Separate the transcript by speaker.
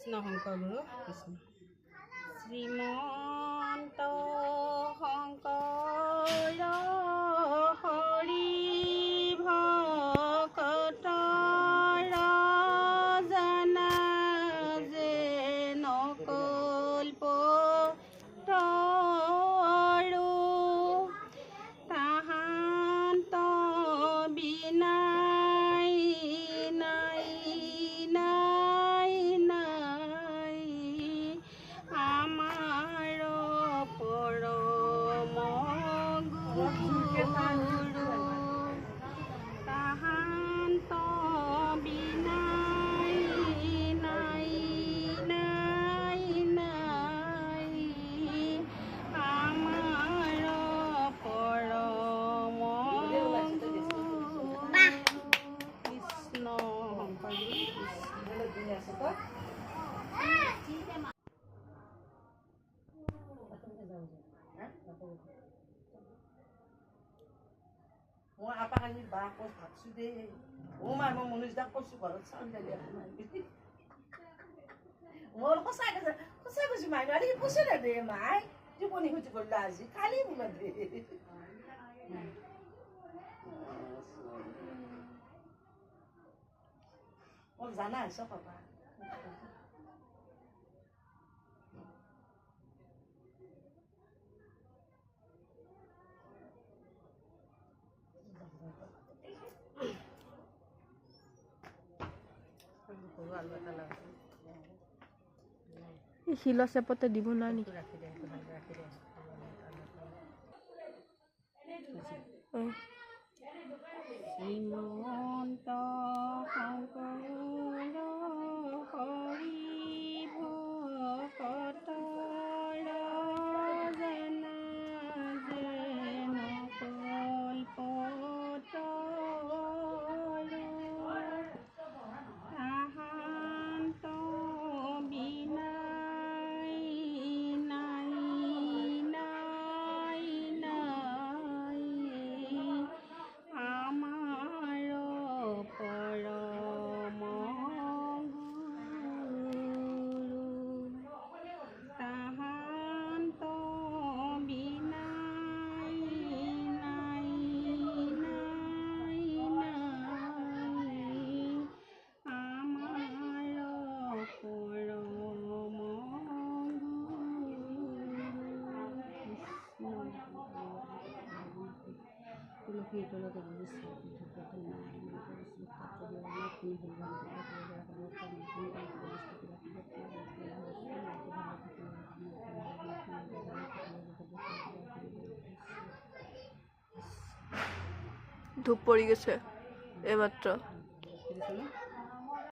Speaker 1: কৃষ্ণ শংকৰ গুৰু কৃষ্ণ শ্ৰীমন্ত শংকৰ হৰি ভকত জানা যে নকল্প তৰু তাহান্ত বিনাই নাই নাই নাই আমাৰ পৰম গুৰু তাহান্ত বিনাই নাই নাই নাই আমাৰ পৰম কৃষ্ণ
Speaker 2: মই আপা কালি বা কৈ ভাবছো দেই মই মনোজ দাক কৈছো ঘৰত চাউল দালি মোৰ সঁচাই কৈছো মাই নোৱাৰি কৈছে না দে মাই টোপনি ক্ষতি কৰিলা আজি কালি বোলা দে মোক জানা হৈছ পাপা
Speaker 3: শিল চেপতে দিব না নেকি
Speaker 1: শ্ৰীমন্ত শংকৰ হৰি ভকত জানা যে নকল্প তৰু তাহান্ত বিনাই নাই নাই নাই আমাৰ পৰম গুৰু তাহান্ত বিনাই নাই নাই নাই আমাৰ পৰম তুলসীৰ তলত
Speaker 3: ধূপ পৰি গৈছে এইমাত্ৰ